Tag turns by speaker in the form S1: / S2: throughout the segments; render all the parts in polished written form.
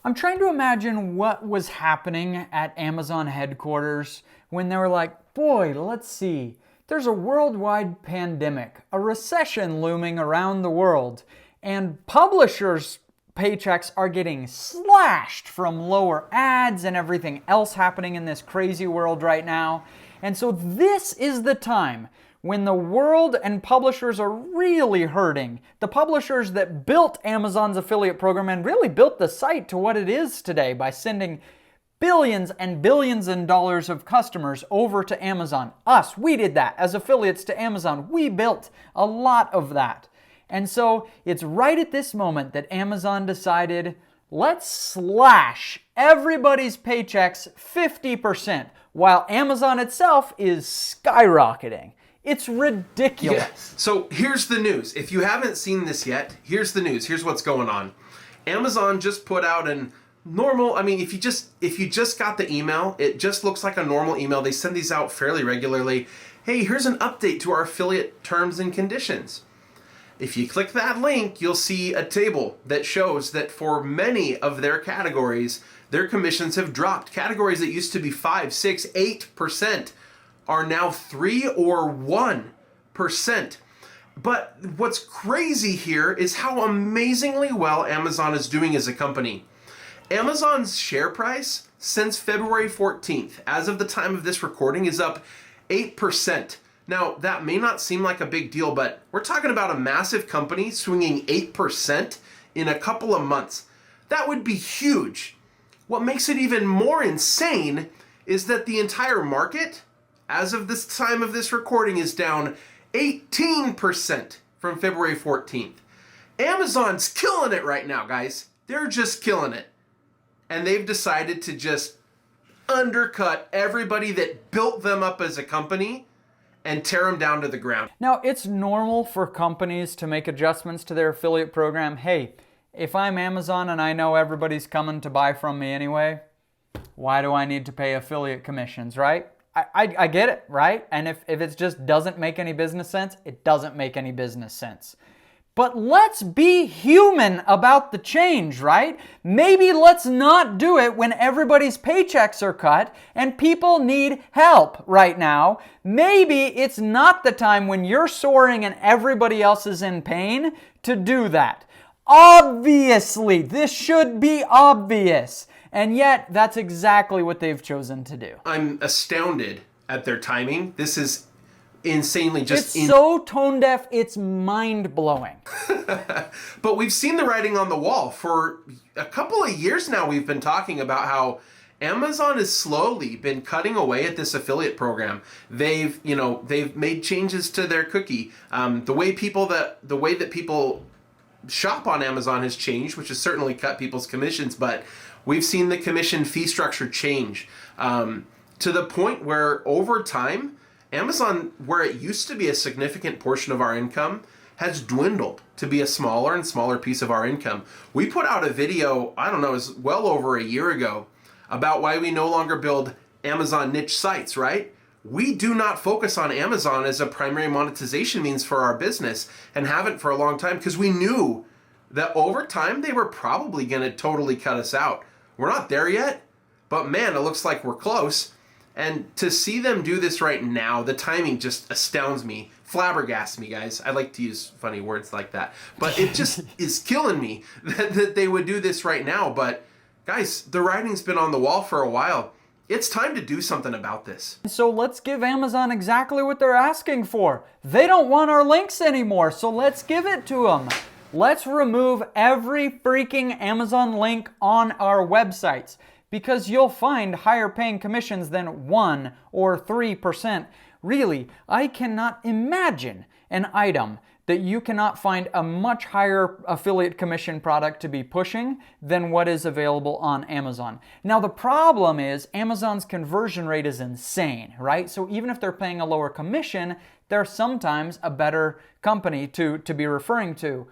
S1: I'm trying to imagine what was happening at Amazon headquarters when they were like, boy, let's see, there's a worldwide pandemic, a recession looming around the world, and publishers' paychecks are getting slashed from lower ads and everything else happening in this crazy world right now. And so this is the time when the world and publishers are really hurting. The publishers that built Amazon's affiliate program and really built the site to what it is today by sending billions and billions in dollars of customers over to Amazon. Us, we did that as affiliates to Amazon. We built a lot of that. And so it's right at this moment that Amazon decided, let's slash everybody's paychecks 50%, while Amazon itself is skyrocketing. It's ridiculous.
S2: Yeah. So here's the news. If you haven't seen this yet, here's the news. Here's what's going on. Amazon just put out an normal, if you just got the email, it just looks like a normal email. They send these out fairly regularly. Hey, here's an update to our affiliate terms and conditions. If you click that link, you'll see a table that shows that for many of their categories, their commissions have dropped. Categories that used to be 5, 6, 8% are now 3 or 1%. But what's crazy here is how amazingly well Amazon is doing as a company. Amazon's share price since February 14th, as of the time of this recording, is up 8%. Now, that may not seem like a big deal, but we're talking about a massive company swinging 8% in a couple of months. That would be huge. What makes it even more insane is that the entire market, as of this time of this recording, is down 18% from February 14th. Amazon's killing it right now, guys. They're just killing it. And they've decided to just undercut everybody that built them up as a company and tear them down to the ground.
S1: Now, it's normal for companies to make adjustments to their affiliate program. Hey, if I'm Amazon and I know everybody's coming to buy from me anyway, why do I need to pay affiliate commissions, right? I get it, right? And if it just doesn't make any business sense, it doesn't make any business sense. But let's be human about the change, right? Maybe let's not do it when everybody's paychecks are cut and people need help right now. Maybe it's not the time when you're soaring and everybody else is in pain to do that. Obviously, this should be obvious. And yet, that's exactly what they've chosen to do.
S2: I'm astounded at their timing. This is insanely just...
S1: It's so tone deaf, it's mind-blowing.
S2: But we've seen the writing on the wall. For a couple of years now, we've been talking about how Amazon has slowly been cutting away at this affiliate program. They've made changes to their cookie. The way that people shop on Amazon has changed, which has certainly cut people's commissions, but we've seen the commission fee structure change to the point where over time, Amazon, where it used to be a significant portion of our income, has dwindled to be a smaller and smaller piece of our income. We put out a video, it was well over a year ago, about why we no longer build Amazon niche sites, right? We do not focus on Amazon as a primary monetization means for our business and haven't for a long time because we knew that over time they were probably going to totally cut us out. We're not there yet, but man, it looks like we're close. And to see them do this right now, the timing just astounds me, flabbergasts me, guys. I like to use funny words like that. But it just is killing me that they would do this right now. But guys, the writing's been on the wall for a while. It's time to do something about this.
S1: So let's give Amazon exactly what they're asking for. They don't want our links anymore, so let's give it to them. Let's remove every freaking Amazon link on our websites, because you'll find higher paying commissions than 1 or 3%. Really, I cannot imagine an item that you cannot find a much higher affiliate commission product to be pushing than what is available on Amazon. Now, the problem is Amazon's conversion rate is insane, right? So even if they're paying a lower commission, they're sometimes a better company to be referring to.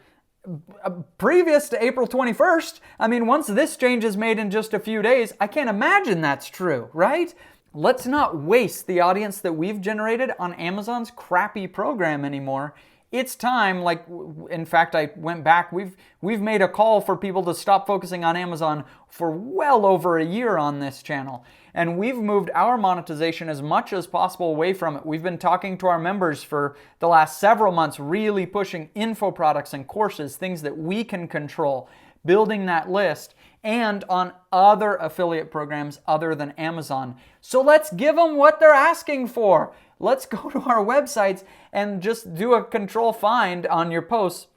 S1: Previous to April 21st, once this change is made in just a few days, I can't imagine that's true, right? Let's not waste the audience that we've generated on Amazon's crappy program anymore It's time, like, in fact, I went back, we've made a call for people to stop focusing on Amazon for well over a year on this channel. And we've moved our monetization as much as possible away from it. We've been talking to our members for the last several months, really pushing info products and courses, things that we can control, building that list, and on other affiliate programs other than Amazon. So let's give them what they're asking for. Let's go to our websites and just do a control find on your posts.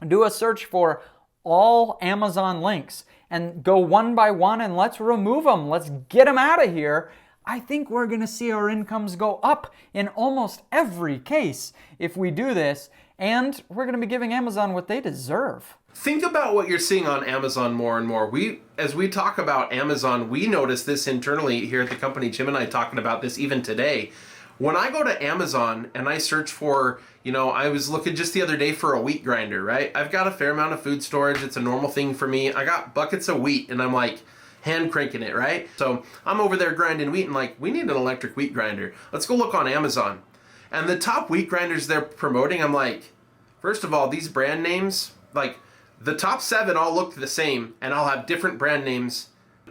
S1: Do a search for all Amazon links and go one by one and let's remove them. Let's get them out of here. I think we're going to see our incomes go up in almost every case if we do this, and we're going to be giving Amazon what they deserve.
S2: Think about what you're seeing on Amazon more and more. As we talk about Amazon, we notice this internally here at the company. Jim and I talking about this even today. When I go to Amazon and I search for, I was looking just the other day for a wheat grinder, right? I've got a fair amount of food storage. It's a normal thing for me. I got buckets of wheat and I'm like hand cranking it, right? So I'm over there grinding wheat and like, we need an electric wheat grinder. Let's go look on Amazon. And the top wheat grinders they're promoting, I'm like, first of all, these brand names, like the top 7 all look the same and I'll have different brand names.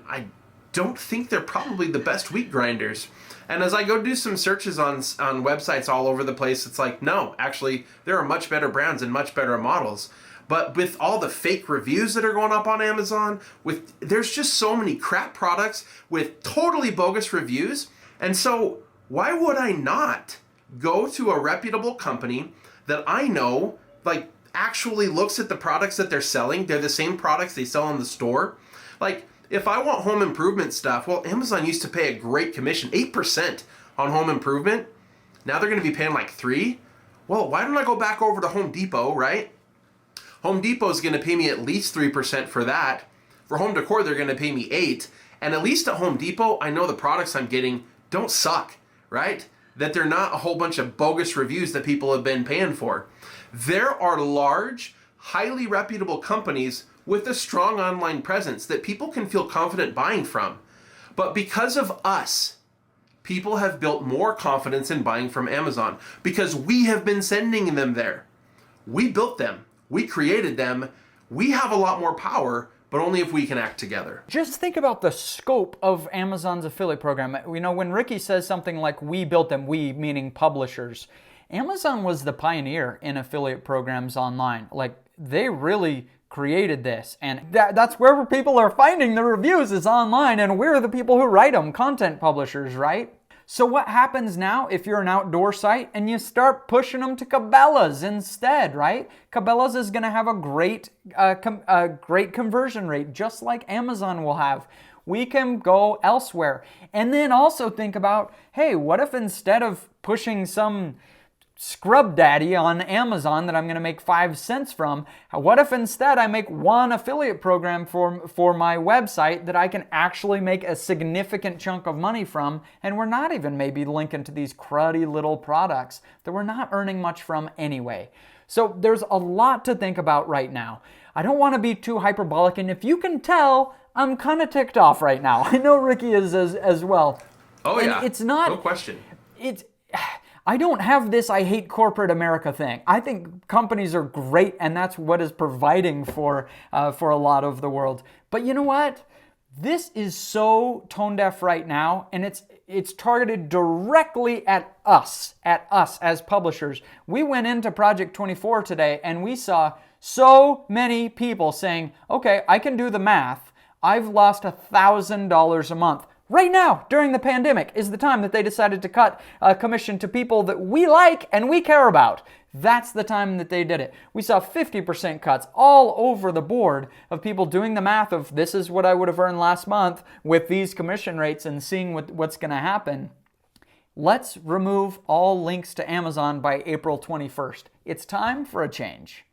S2: I don't think they're probably the best wheat grinders. And as I go do some searches on websites all over the place, it's like, no, actually, there are much better brands and much better models. But with all the fake reviews that are going up on Amazon, there's just so many crap products with totally bogus reviews. And so why would I not go to a reputable company that I know, like, actually looks at the products that they're selling? They're the same products they sell in the store. Like, if I want home improvement stuff, well, Amazon used to pay a great commission, 8% on home improvement. Now they're going to be paying like 3%. Well, why don't I go back over to Home Depot, right? Home Depot is going to pay me at least 3% for that. For home decor, they're going to pay me 8%. And at least at Home Depot, I know the products I'm getting don't suck, right? That they're not a whole bunch of bogus reviews that people have been paying for. There are large, highly reputable companies with a strong online presence that people can feel confident buying from. But because of us, people have built more confidence in buying from Amazon because we have been sending them there. We built them. We created them. We have a lot more power, but only if we can act together.
S1: Just think about the scope of Amazon's affiliate program. When Ricky says something like we built them, we meaning publishers, Amazon was the pioneer in affiliate programs online. Like, they really created this, and that's where people are finding the reviews is online, and we're the people who write them, content publishers, right? So what happens now if you're an outdoor site and you start pushing them to Cabela's instead, right? Cabela's is going to have a great conversion rate, just like Amazon will have. We can go elsewhere. And then also think about, hey, what if instead of pushing some scrub daddy on Amazon that I'm going to make 5 cents from, what if instead I make one affiliate program for my website that I can actually make a significant chunk of money from, and we're not even maybe linking to these cruddy little products that we're not earning much from anyway. So there's a lot to think about right now. I don't want to be too hyperbolic, and if you can tell, I'm kind of ticked off right now. I know Ricky is as well.
S2: Oh,
S1: and
S2: yeah.
S1: It's not,
S2: no question.
S1: I don't have this I hate corporate America thing. I think companies are great, and that's what is providing for a lot of the world. But you know what? This is so tone deaf right now, and it's targeted directly at us as publishers. We went into Project 24 today, and we saw so many people saying, okay, I can do the math. I've lost $1,000 a month. Right now, during the pandemic, is the time that they decided to cut a commission to people that we like and we care about. That's the time that they did it. We saw 50% cuts all over the board of people doing the math of this is what I would have earned last month with these commission rates and seeing what's going to happen. Let's remove all links to Amazon by April 21st. It's time for a change.